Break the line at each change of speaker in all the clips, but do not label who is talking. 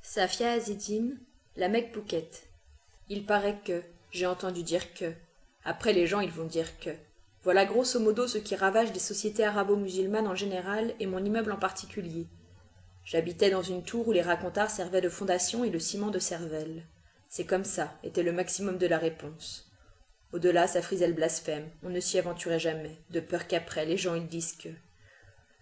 Safia Azedine, la Mecque Phuket. Il paraît que, j'ai entendu dire que, après les gens ils vont dire que. Voilà grosso modo ce qui ravage des sociétés arabo-musulmanes en général et mon immeuble en particulier. J'habitais dans une tour où les racontards servaient de fondation et le ciment de cervelle. C'est comme ça, était le maximum de la réponse. Au-delà, ça frisait le blasphème, on ne s'y aventurait jamais, de peur qu'après, les gens ils disent que.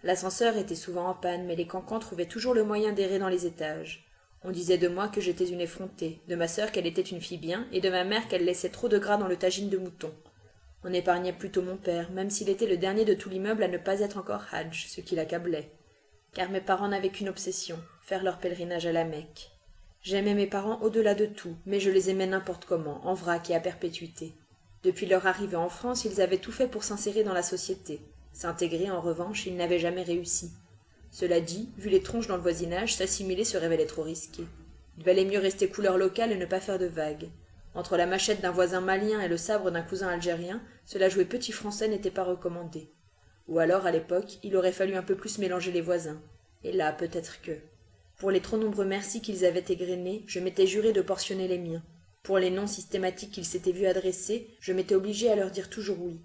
L'ascenseur était souvent en panne, mais les cancans trouvaient toujours le moyen d'errer dans les étages. On disait de moi que j'étais une effrontée, de ma sœur qu'elle était une fille bien, et de ma mère qu'elle laissait trop de gras dans le tagine de mouton. On épargnait plutôt mon père, même s'il était le dernier de tout l'immeuble à ne pas être encore Hadj, ce qui l'accablait. Car mes parents n'avaient qu'une obsession, faire leur pèlerinage à la Mecque. J'aimais mes parents au-delà de tout, mais je les aimais n'importe comment, en vrac et à perpétuité. Depuis leur arrivée en France, ils avaient tout fait pour s'insérer dans la société. S'intégrer, en revanche, ils n'avaient jamais réussi. Cela dit, vu les tronches dans le voisinage, s'assimiler se révélait trop risqué. Il valait mieux rester couleur locale et ne pas faire de vagues. Entre la machette d'un voisin malien et le sabre d'un cousin algérien, cela jouer petit français n'était pas recommandé. Ou alors, à l'époque, il aurait fallu un peu plus mélanger les voisins. Et là, peut-être que... Pour les trop nombreux merci qu'ils avaient égrenés, je m'étais juré de portionner les miens. Pour les noms systématiques qu'ils s'étaient vus adresser, je m'étais obligé à leur dire toujours oui.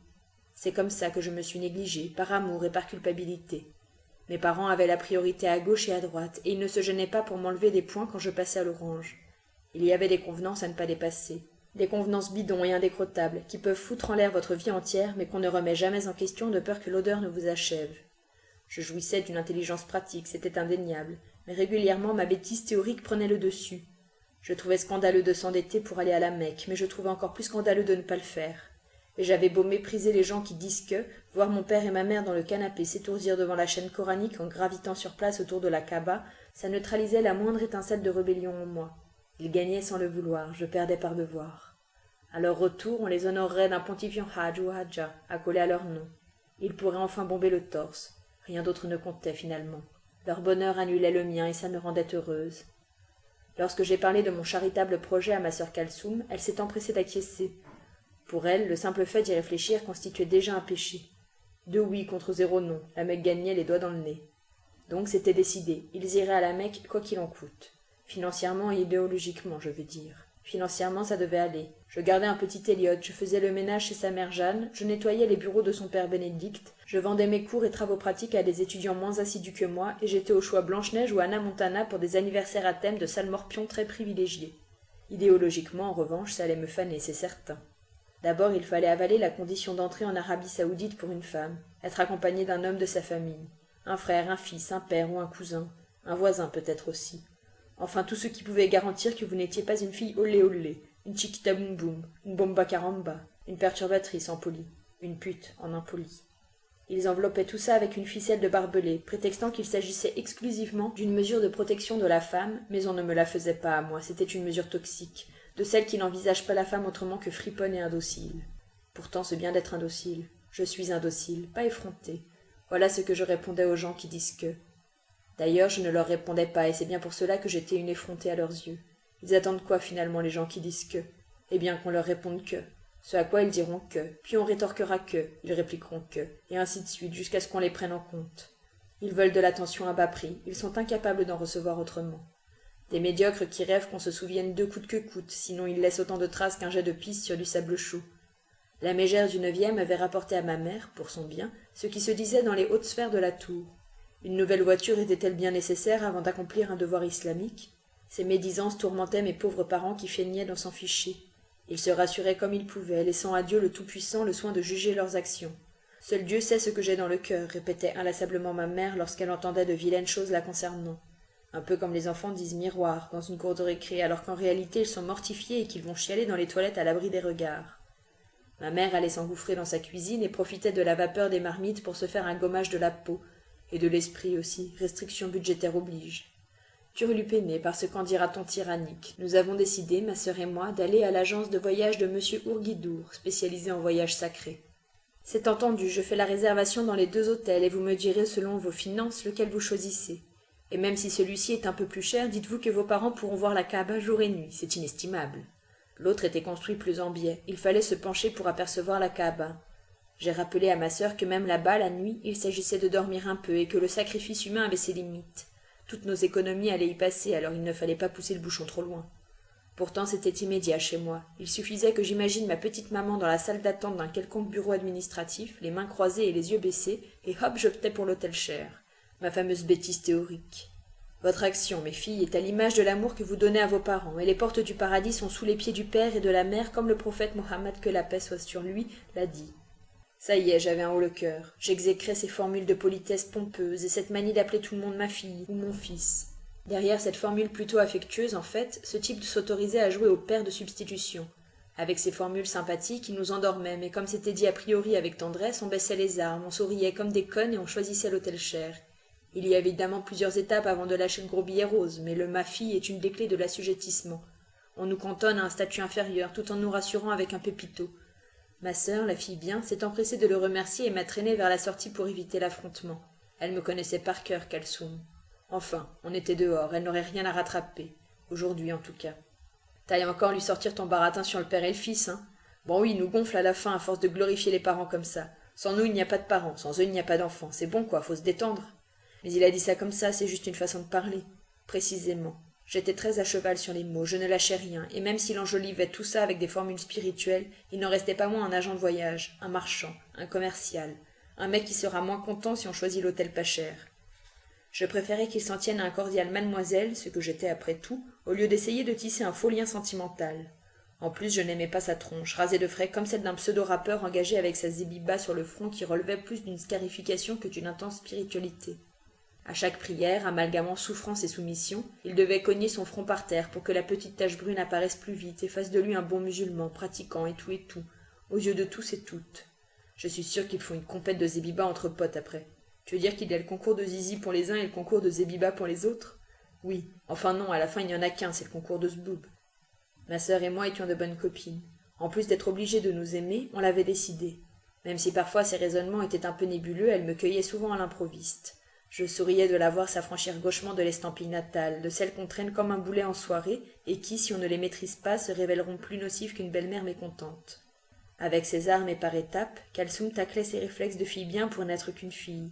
C'est comme ça que je me suis négligée, par amour et par culpabilité. Mes parents avaient la priorité à gauche et à droite, et ils ne se gênaient pas pour m'enlever des points quand je passais à l'orange. Il y avait des convenances à ne pas dépasser. Des convenances bidons et indécrottables, qui peuvent foutre en l'air votre vie entière, mais qu'on ne remet jamais en question de peur que l'odeur ne vous achève. Je jouissais d'une intelligence pratique, c'était indéniable, mais régulièrement ma bêtise théorique prenait le dessus. Je trouvais scandaleux de s'endetter pour aller à la Mecque, mais je trouvais encore plus scandaleux de ne pas le faire. Et j'avais beau mépriser les gens qui disent que, voir mon père et ma mère dans le canapé s'étourdir devant la chaîne coranique en gravitant sur place autour de la Kaaba, ça neutralisait la moindre étincelle de rébellion en moi. Ils gagnaient sans le vouloir, je perdais par devoir. À leur retour, on les honorerait d'un pontifiant Hajj ou Hadja, accolé à leur nom. Ils pourraient enfin bomber le torse. Rien d'autre ne comptait finalement. Leur bonheur annulait le mien et ça me rendait heureuse. Lorsque j'ai parlé de mon charitable projet à ma sœur Kalsoum, elle s'est empressée d'acquiescer. Pour elle, le simple fait d'y réfléchir constituait déjà un péché. 2 oui contre 0 non, la Mecque gagnait les doigts dans le nez. Donc c'était décidé, ils iraient à la Mecque quoi qu'il en coûte. Financièrement et idéologiquement, je veux dire. Financièrement, ça devait aller. Je gardais un petit Elliot, je faisais le ménage chez sa mère Jeanne, je nettoyais les bureaux de son père Bénédicte, je vendais mes cours et travaux pratiques à des étudiants moins assidus que moi, et j'étais au choix Blanche-Neige ou Anna Montana pour des anniversaires à thème de salmorpions très privilégiés. Idéologiquement, en revanche, ça allait me faner, c'est certain. D'abord, il fallait avaler la condition d'entrée en Arabie Saoudite pour une femme, être accompagnée d'un homme de sa famille, un frère, un fils, un père ou un cousin, un voisin peut-être aussi. Enfin, tout ce qui pouvait garantir que vous n'étiez pas une fille olé olé, une chiquita boum boum, une bomba caramba, une perturbatrice en poli, une pute en impoli. Ils enveloppaient tout ça avec une ficelle de barbelé, prétextant qu'il s'agissait exclusivement d'une mesure de protection de la femme, mais on ne me la faisait pas à moi, c'était une mesure toxique, de celle qui n'envisage pas la femme autrement que friponne et indocile. Pourtant, c'est bien d'être indocile. Je suis indocile, pas effrontée. Voilà ce que je répondais aux gens qui disent que... D'ailleurs, je ne leur répondais pas, et c'est bien pour cela que j'étais une effrontée à leurs yeux. Ils attendent quoi, finalement, les gens qui disent que? Eh bien, qu'on leur réponde que. Ce à quoi ils diront que, puis on rétorquera que, ils répliqueront que, et ainsi de suite, jusqu'à ce qu'on les prenne en compte. Ils veulent de l'attention à bas prix, ils sont incapables d'en recevoir autrement. Des médiocres qui rêvent qu'on se souvienne d'eux coûte que coûte, sinon ils laissent autant de traces qu'un jet de pisse sur du sable chaud. La mégère du 9e avait rapporté à ma mère, pour son bien, ce qui se disait dans les hautes sphères de la tour. Une nouvelle voiture était-elle bien nécessaire avant d'accomplir un devoir islamique? Ces médisances tourmentaient mes pauvres parents qui feignaient d'en s'en ficher. Ils se rassuraient comme ils pouvaient, laissant à Dieu le Tout-Puissant le soin de juger leurs actions. Seul Dieu sait ce que j'ai dans le cœur, répétait inlassablement ma mère lorsqu'elle entendait de vilaines choses la concernant. Un peu comme les enfants disent miroir dans une cour de récré, alors qu'en réalité ils sont mortifiés et qu'ils vont chialer dans les toilettes à l'abri des regards. Ma mère allait s'engouffrer dans sa cuisine et profitait de la vapeur des marmites pour se faire un gommage de la peau, et de l'esprit aussi, restriction budgétaire oblige. Turlupénés par ce qu'en dira-t-on tyrannique, nous avons décidé, ma sœur et moi, d'aller à l'agence de voyage de M. Ourguidour, spécialisé en voyages sacrés. C'est entendu, je fais la réservation dans les 2 hôtels et vous me direz selon vos finances lequel vous choisissez. Et même si celui-ci est un peu plus cher, dites-vous que vos parents pourront voir la Kaaba jour et nuit, c'est inestimable. L'autre était construit plus en biais, il fallait se pencher pour apercevoir la Kaaba. J'ai rappelé à ma sœur que même là-bas, la nuit, il s'agissait de dormir un peu et que le sacrifice humain avait ses limites. Toutes nos économies allaient y passer, alors il ne fallait pas pousser le bouchon trop loin. Pourtant c'était immédiat chez moi. Il suffisait que j'imagine ma petite maman dans la salle d'attente d'un quelconque bureau administratif, les mains croisées et les yeux baissés, et hop, j'optais pour l'hôtel cher. Ma fameuse bêtise théorique. Votre action, mes filles, est à l'image de l'amour que vous donnez à vos parents, et les portes du paradis sont sous les pieds du père et de la mère, comme le prophète Mohammed, que la paix soit sur lui, l'a dit. Ça y est, j'avais un haut le cœur. J'exécrais ces formules de politesse pompeuses et cette manie d'appeler tout le monde ma fille ou mon fils. Derrière cette formule plutôt affectueuse, en fait, ce type s'autorisait à jouer au père de substitution. Avec ces formules sympathiques, il nous endormait, mais comme c'était dit a priori avec tendresse, on baissait les armes, on souriait comme des connes et on choisissait l'hôtel cher. Il y a évidemment plusieurs étapes avant de lâcher le gros billet rose, mais le ma-fille est une des clés de l'assujettissement. On nous cantonne à un statut inférieur, tout en nous rassurant avec un pépito. Ma sœur, la fille bien, s'est empressée de le remercier et m'a traîné vers la sortie pour éviter l'affrontement. Elle me connaissait par cœur, Kalsoum. Enfin, on était dehors, elle n'aurait rien à rattraper. Aujourd'hui, en tout cas. T'ailles encore lui sortir ton baratin sur le père et le fils, hein. Bon oui, il nous gonfle à la fin à force de glorifier les parents comme ça. Sans nous, il n'y a pas de parents, sans eux, il n'y a pas d'enfants. C'est bon, quoi, faut se détendre. Mais il a dit ça comme ça, c'est juste une façon de parler. Précisément. J'étais très à cheval sur les mots, je ne lâchais rien, et même s'il enjolivait tout ça avec des formules spirituelles, il n'en restait pas moins un agent de voyage, un marchand, un commercial, un mec qui sera moins content si on choisit l'hôtel pas cher. Je préférais qu'il s'en tienne à un cordial mademoiselle, ce que j'étais après tout, au lieu d'essayer de tisser un faux lien sentimental. En plus, je n'aimais pas sa tronche, rasée de frais comme celle d'un pseudo-rappeur engagé avec sa zébiba sur le front qui relevait plus d'une scarification que d'une intense spiritualité. À chaque prière, amalgamant souffrance et soumission, il devait cogner son front par terre pour que la petite tache brune apparaisse plus vite et fasse de lui un bon musulman, pratiquant et tout, aux yeux de tous et toutes. Je suis sûre qu'ils font une compète de zébiba entre potes après. Tu veux dire qu'il y a le concours de zizi pour les uns et le concours de zébiba pour les autres? Oui, enfin non, à la fin il n'y en a qu'un, c'est le concours de zboob. Ma sœur et moi étions de bonnes copines. En plus d'être obligée de nous aimer, on l'avait décidé. Même si parfois ses raisonnements étaient un peu nébuleux, elle me cueillait souvent à l'improviste. Je souriais de la voir s'affranchir gauchement de l'estampille natale, de celles qu'on traîne comme un boulet en soirée, et qui, si on ne les maîtrise pas, se révéleront plus nocives qu'une belle-mère mécontente. Avec ses armes et par étapes, Kalsoum taclait ses réflexes de fille bien pour n'être qu'une fille.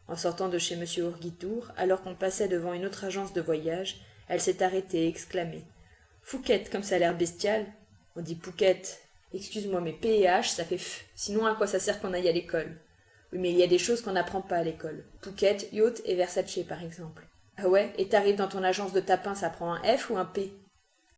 En sortant de chez M. Ourguitour, alors qu'on passait devant une autre agence de voyage, elle s'est arrêtée et exclamait « Fouquette, comme ça a l'air bestial !» On dit Pouquette. Excuse-moi, mais P et H, ça fait F. Sinon, à quoi ça sert qu'on aille à l'école? Oui, mais il y a des choses qu'on n'apprend pas à l'école. Pouquette, yacht et Versace, par exemple. Ah ouais? Et t'arrives dans ton agence de tapin, ça prend un F ou un P?